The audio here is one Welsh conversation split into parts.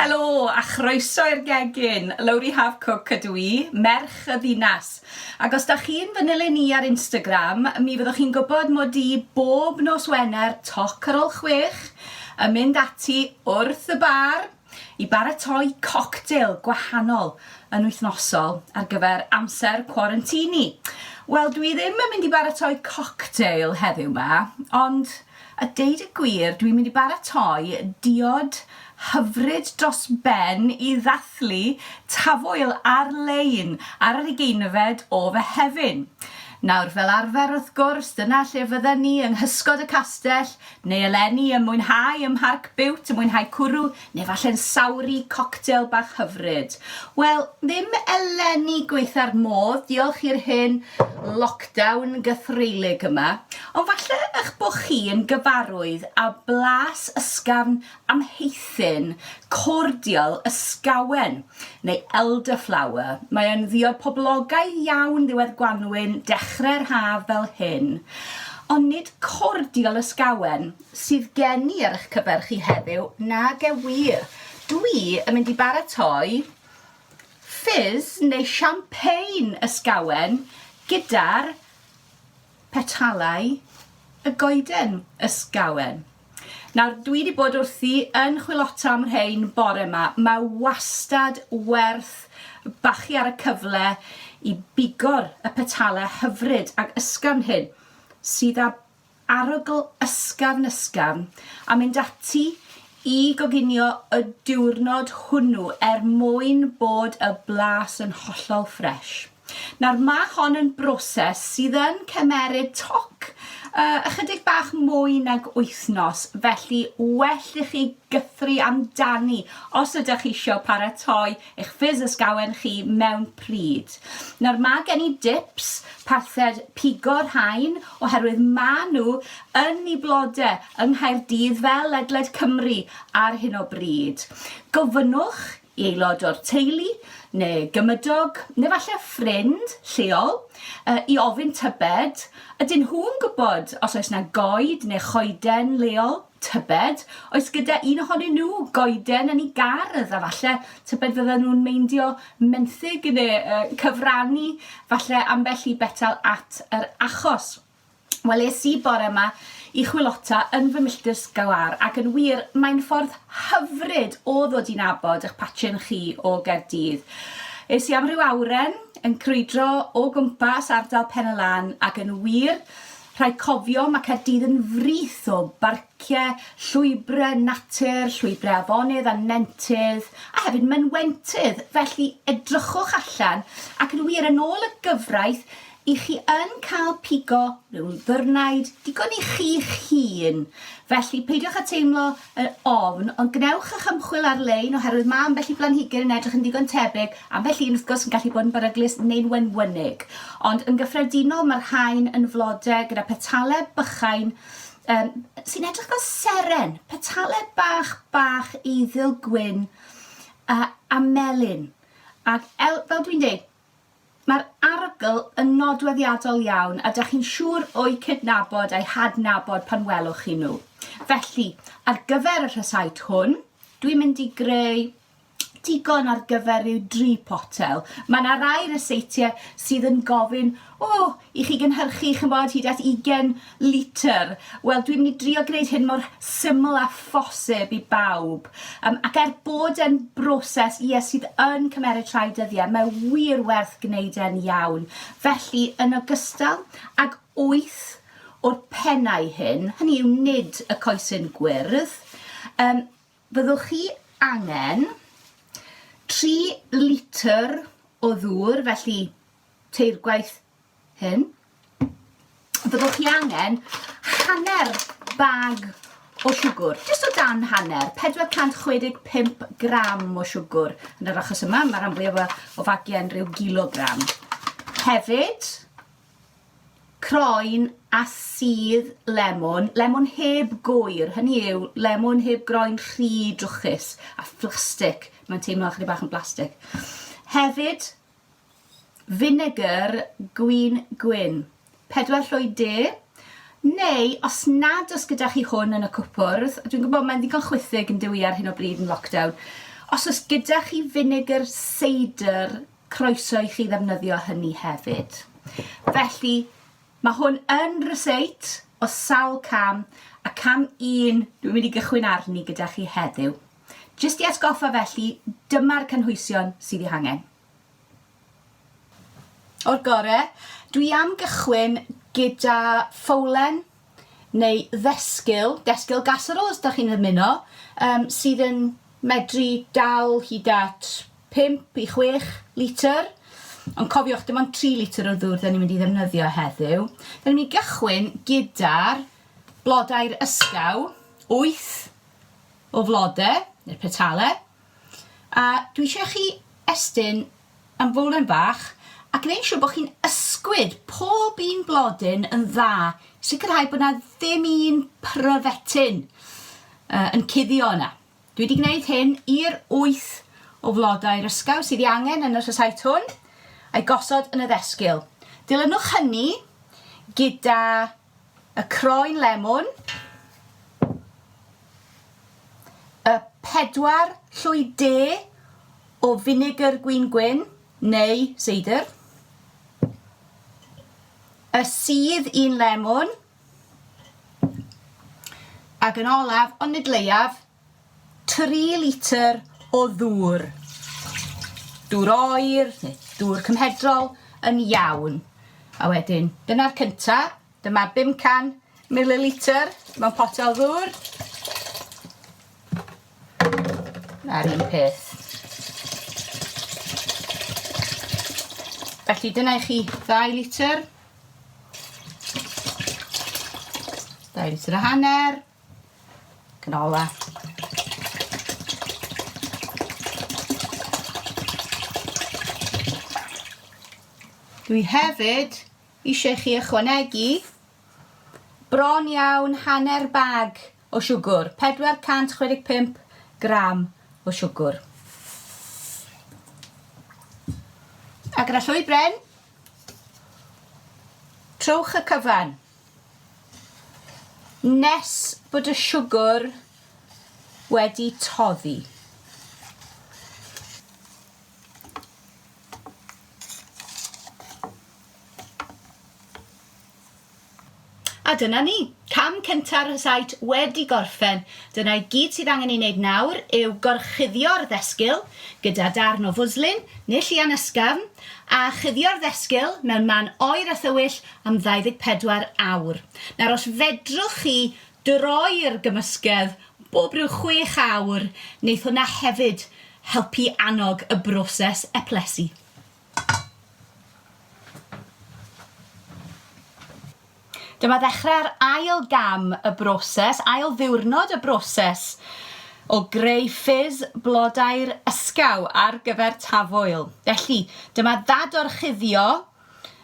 Helo a chroeso i'r gegin. Lowri Haf Cook ydw i, merch y ddinas. Ac os da chi'n fy nilyn ni ar Instagram, mi fyddwch chi'n gwybod mod i bob nos Wener toc ar ôl 6 yn mynd ati wrth y bar i baratoi cocktail gwahanol yn wythnosol ar gyfer amser quarantini. Wel, dwi ddim yn mynd i baratoi cocktail heddiw ma, ond a deud y gwir, dwi'n mynd i baratoi diod hyfryd dros ben i ddathlu Tafwyl ar-lein ar yr ugeinfed o Fehefin. Nawr, fel arfer wrth gwrs, dyna lle fydden ni yng Nghysgod y Castell, neu eleni yn mwynhau ym Mharc Biwt, yn mwynhau cwrw, neu falle'n sawri cocktail bach hyfryd. Wel, ddim eleni gweitha'r modd, diolch i'r hyn lockdown gythreilig yma, ond falle eich bod chi yn gyfarwydd a blas ysgafn amheithyn cordial y Sgawen, neu elderflower. Mae'n ddiod poblogaidd iawn ddiwedd Gwanwyn, dechrau'r haf fel hyn. Ond nid cordial y Sgawen sydd gen i ar eich cyfer chi heddiw nag e wir. Dwi yn mynd i baratoi fizz neu champagne y Sgawen gyda'r petalau y goeden y Sgawen. Nawr, dwi wedi bod wrthi yn chwilota am rhain bore yma. Mae wastad werth bachu ar y cyfle i bigo'r y petalau hyfryd ac ysgafn hyn sydd â arogl ysgafn a mynd ati i goginio y diwrnod hwnnw mwyn bod y blas yn hollol ffres. Nawr, mae hon yn broses sydd yn cymeryd toc ychydig bach mwy nag wythnos, felly well i chi gythru amdani os ydych chi eisiau paratoi eich fizz ysgawen chi mewn pryd. Nawr, mae gen i dips parthed pigo'r rhain oherwydd mae nhw yn ei blodau yng Nghaerdydd fel ledled Cymru ar hyn o bryd. Gofynnwch i aelod o'r teulu neu gymydog, neu falle ffrind lleol, i ofyn tybed. Ydyn nhw'n gwybod os oes yna goed neu choeden leol tybed? Oes gyda un ohonyn nhw goeden yn ei gardd a falle tybed fydden nhw'n meindio menthyg neu cyfrannu falle ambell i betal at yr achos. Wel, es i bore yma i chwilota yn fy milltir Sgawar ac yn wir, mae'n ffordd hyfryd o ddod i nabod eich patchen chi o Gaerdydd. Es i am ryw awren yn crwydro o gwmpas ardal Penylan ac yn wir, rhaid cofio mae Caerdydd yn frith o barciau, llwybrau natur, llwybrau afonydd a nentydd, a hefyd mynwentydd. Felly edrychwch allan ac yn wir yn ôl y gyfraith i chi yn cael pigo rhyw ddyrnaid digon i chi'ch hun. Felly peidiwch â teimlo ofn, ond gnewch eich ymchwil ar-lein oherwydd mae ambell i blanhigyn yn edrych yn digon tebyg, ambell un wrth gwrs yn gallu bod yn beryglus neu'n wenwynig. Ond yn gyffredinol mae'r rhain yn flodau gyda petalau bychain sy'n edrych fel seren, petalau bach eiddil gwyn a melyn. Ac fel dwi'n dweud, mae'r arogl yn nodweddiadol iawn a ydych chi'n siŵr o'i cydnabod a'i hadnabod pan welwch chi nhw. Felly, ar gyfer y rhysait hwn, dwi'n mynd i greu digon ar gyfer i'w 3 potel. Mae yna rai reseitiau sydd yn gofyn, i chi gynhyrchu chymod hyd at 20 litr. Wel, dwi'n mynd i drio gwneud hyn mor syml a phosib i bawb. Ac bod yn broses sydd yn cymeryd rhai dyddiau, mae wir werth gwneud e'n iawn. Felly, yn ogystal ag 8 o'r pennau hyn, hynny yw nid y coesyn gwyrdd, fyddwch chi angen 3 litr o ddŵr, felly teirgwaith hyn. Fyddwch chi angen hanner bag o siwgr, jyst o dan hanner, 465 gram o siwgr. Yn yr achos yma, mae'r rhan fwyaf o fagiau yn rhyw kilogram. Hefyd, croen a sudd lemon heb gwyr, hynny yw lemon heb groen rhy drwchus a phlastic, mae'n teimlo chydig bach yn plastig. Hefyd, vinegar gwyn, 4 llwy de, neu os nad oes gyda chi hwn yn y cwpwrdd, dwi'n gwybod mae'n ddigon chwythig yn dywi ar hyn o bryd yn lockdown, Os oes gyda chi vinegar seidr, croeso i chi ddefnyddio hynny hefyd. Felly, mae hwn yn ryseit o sawl cam, a cam 1 dwi'n mynd i gychwyn arni gyda chi heddiw. Jyst i atgoffa felly, dyma'r cynhwysion sydd i hangen. O'r gore, dwi am gychwyn gyda ffowlen neu ddesgyl gaserol os da chi'n ymuno, sydd yn medru dal hyd at 5 i 6 litr. Ond cofiwch, dim ond 3 litr o ddŵr da ni'n mynd i ddefnyddio heddiw. Da ni'n mynd i gychwyn gyda'r blodau'r ysgaw, 8 o flodau, neu'r petalau. A dwi eisiau chi estyn am fowlen bach, a gwneud siŵr bod chi'n ysgwyd pob un blodyn yn dda, sicrhau bod na ddim un pryfetyn yn cuddio yna. Dwi wedi gwneud hyn i'r 8 o flodau'r ysgaw sydd i angen yn y rhysait hwn, a'i gosod yn y ddesgyl. Dilynwch hynny gyda y croen lemon, y 4 llwy de o vinegar gwyn neu seidr, y sydd 1 lemon, ac yn olaf, ond nid leiaf, 3 litr o ddŵr. Dŵr oer, neu dŵr cymhedrol yn iawn. A wedyn, dyna'r cyntaf, dyma 500 millilitr mewn potel ddŵr. A'r un peth. Felly dyna i chi 2 litr. 2 litr a hanner. Canola. Dwi hefyd eisiau chi ychwanegu bron iawn hanner bag o siwgr, 465 gram o siwgr. A gyda llwy bren, trowch y cyfan. Nes bod y siwgr wedi toddi. A dyna ni, cam cyntaf rhysait wedi gorffen. Dyna i gyd sydd angen i wneud nawr yw gorchuddio'r ddesgyl gyda darn o fwslin neu llian ysgafn a chuddio'r ddesgyl mewn man oer a thywyll am 24 awr. Nawr os fedrwch chi droi'r gymysgedd bob rhyw 6 awr, wneith hwnna hefyd helpu annog y broses eplesu. Dyma ddechrau'r ail gam y broses, ail ddiwrnod y broses o greu ffis blodau'r ysgaw ar gyfer tafwyl. Felly, dyma ddadorchuddio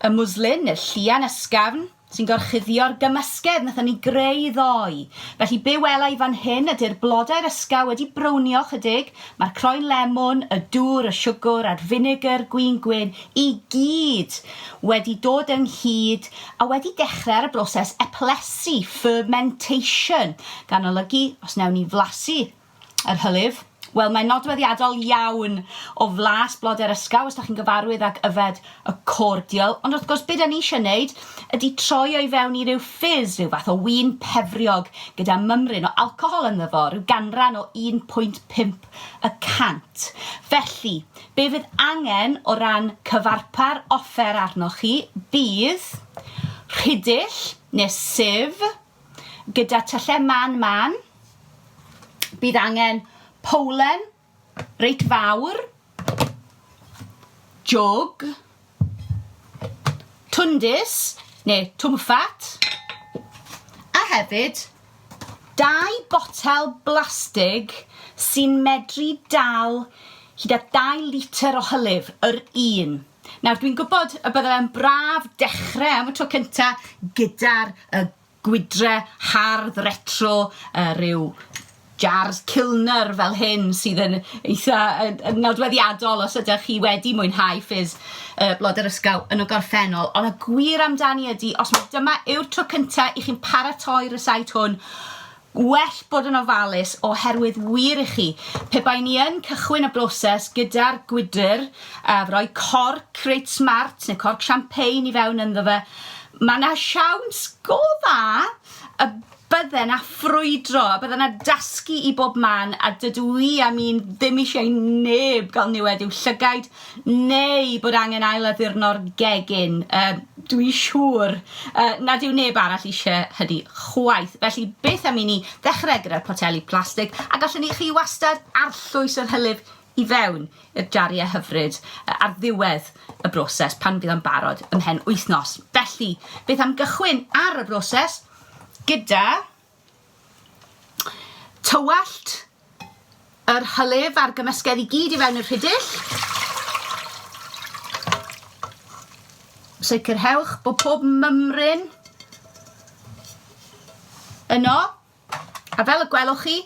y mwslin, neu'r llian ysgafn, sy'n gorchuddio'r gymysgedd nathon ni greu ddoe. Felly, be welai fan hyn ydy'r blodau'r ysgaw wedi brownio chydig, mae'r croen lemon, y dŵr, y siwgr a'r vinegar gwyn i gyd wedi dod ynghyd a wedi dechrau ar y broses eplesu, fermentation, gan olygu os nawn ni flasu yr hylif. Wel, mae'n nodweddiadol iawn o flas blodau'r ysgaw os da chi'n gyfarwydd ag yfed y cordial. Ond wrth gwrs, beth da ni eisiau gwneud ydy troi o'i fewn i ryw ffis, ryw fath o win pefriog gyda mymryn o alcohol ynddo fo, ryw ganran o 1.5 y cant. Felly, be fydd angen o ran cyfarpar offer arnoch chi bydd rhudill neu sif gyda tyllau man. Bydd angen powlen, reit fawr, jog, twndys, neu twmffat, a hefyd 2 botel blastig sy'n medru dal hyd at 2 litr o hylif, yr un. Nawr, dwi'n gwybod y byddai'n braf dechrau am y tro cyntaf gyda'r gwydre hardd retro, ryw jars Kilner fel hyn sydd yn eitha nodweddiadol os ydych chi wedi mwynhau ffis blodau'r ysgaw yn y gorffennol. Ond y gwir amdani ydy, os mae dyma yw'r tro cyntaf i chi'n paratoi rhysait hwn, well bod yn ofalus oherwydd wir I chi. Pe bai ni yn cychwyn y broses gyda'r gwydr, rhoi corc reit smart neu corc champagne I fewn ynddo fe, mae yna siawns go dda y bydde yna ffrwydro, a bydde yna dasgu I bob man, a dydw I ddim eisiau neb gael niwed i'w llygaid, neu bod angen ailaddurno'r gegin. Dwi siŵr nad yw neb arall eisiau hynny chwaith. Felly beth am I ni ddechrau gyda'r poteli plastig, a gallwn ni chi wastad arllwys yr hylif I fewn i'r jariau hyfryd ar ddiwedd y broses pan fydd yn barod ymhen wythnos. Felly, beth am gychwyn ar y broses gyda tywallt yr hylif a'r gymysgedd I gyd I fewn i'r rhydych. Sicrhewch bod pob mymryn yno, a fel y gwelwch chi,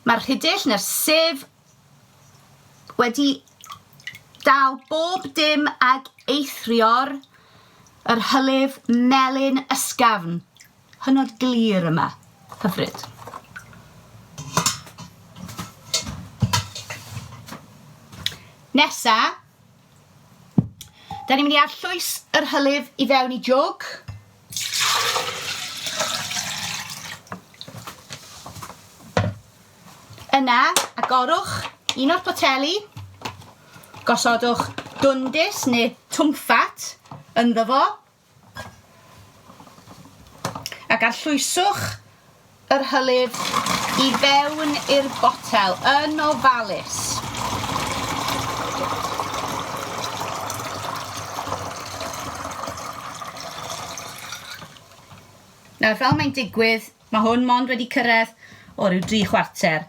mae'r rhydych neu'r sef wedi dal bob dim ag eithrio'r yr hylif melyn ysgafn. Hynod glir yma, hyfryd. Nesa, da ni'n mynd I arllwys yr hylif I fewn I jog. Yna, agorwch un o'r poteli, gosodwch dwndys neu twmffat ynddo fo, ac arllwyswch yr hylif I fewn i'r botel yn ofalus. Nawr, fel mae'n digwydd, mae hwn mond wedi cyrraedd o ryw 3 chwarter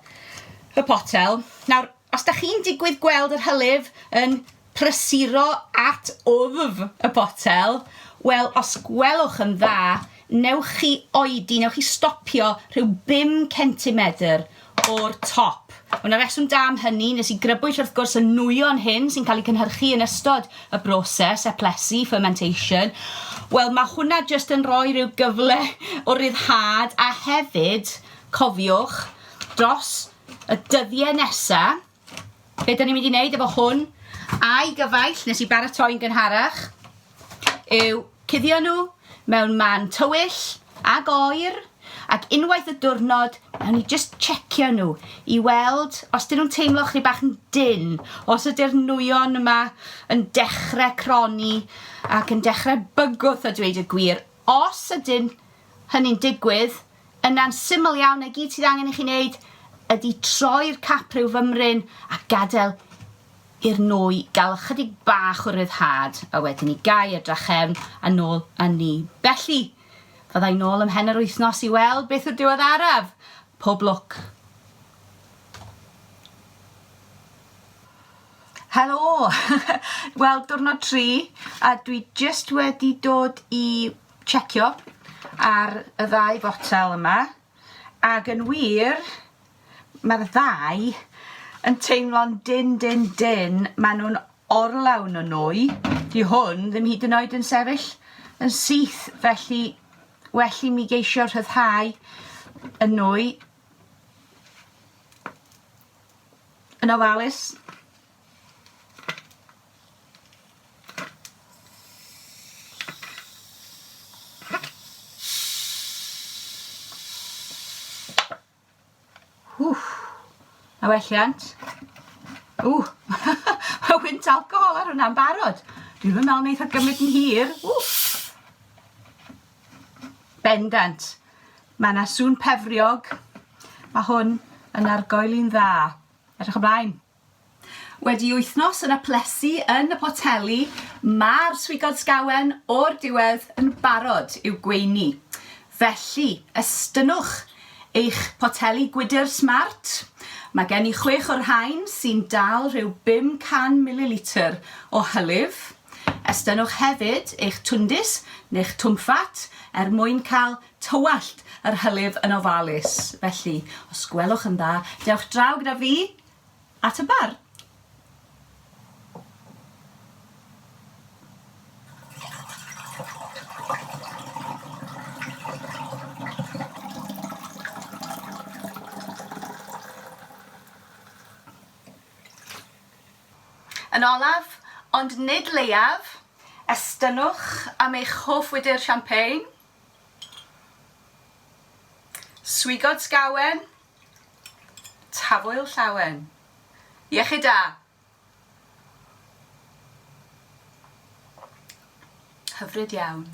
y potel. Nawr, os da chi'n digwydd gweld yr hylif yn prysuro at wddf y potel, wel, os gwelwch yn dda, newch chi oedi, newch chi stopio rhyw 5 centimetr o'r top. Mae yna reswm da am hynny, nes I grybwyll wrth gwrs y nwyon hyn sy'n cael ei cynhyrchu yn ystod y broses, eplesu, fermentation. Wel, mae hwnna jyst yn rhoi rhyw gyfle o ryddhad, a hefyd, cofiwch, dros y dyddiau nesaf, be da ni'n mynd I wneud efo hwn, a'i gyfaill, nes I baratoi'n gynharach, yw cuddio nhw mewn man tywyll ag oer, ac unwaith y diwrnod, nawn ni just checio nhw I weld os dyn nhw'n teimlo chdi bach yn dyn, os ydy'r nwyon yma yn dechrau croni ac yn dechrau bygwth a dweud y gwir. Os ydyn hynny'n digwydd, yna'n syml iawn, a gyd sydd angen I chi wneud ydy troi'r cap rhyw fymryn a gadael i'r nwy gael ychydig bach o ryddhad, a wedyn ni gau y drachefn a nôl â ni. Felly, fyddai nôl ymhen yr wythnos I weld beth yw'r diweddaraf. Pob lwc. Helo! Wel, diwrnod 3, a dwi just wedi dod I checio ar y 2 botel yma, ac yn wir, mae'r 2 yn teimlo'n dyn. Maen nhw'n orlawn o nwy. Di hwn ddim hyd yn oed yn sefyll yn syth, felly well I mi geisio rhyddhau y nwy yn ofalus. A welliant. Mae wynt alcohol ar hwnna'n barod. Dwi'n meddwl wneud o gymryd yn hir. Bendant. Mae yna sŵn pefriog. Mae hwn yn argoeli'n dda. Edrych ymlaen. Wedi wythnos yn eplesu yn y poteli, mae'r swigod Sgawen o'r diwedd yn barod i'w gweini. Felly, ystynwch eich poteli gwydr smart. Mae gen I 6 o'r rhain sy'n dal rhyw 500 ml o hylif. Ystynwch hefyd eich twndys neu'ch twmffat mwyn cael tywallt yr hylif yn ofalus. Felly, os gwelwch yn dda, dewch draw gyda fi at y bar. Yn olaf, ond nid leiaf, estynwch am eich hoff wydr champagne. Swigod Sgawen. Tafwyl Llawen. Iechyd da. Hyfryd iawn.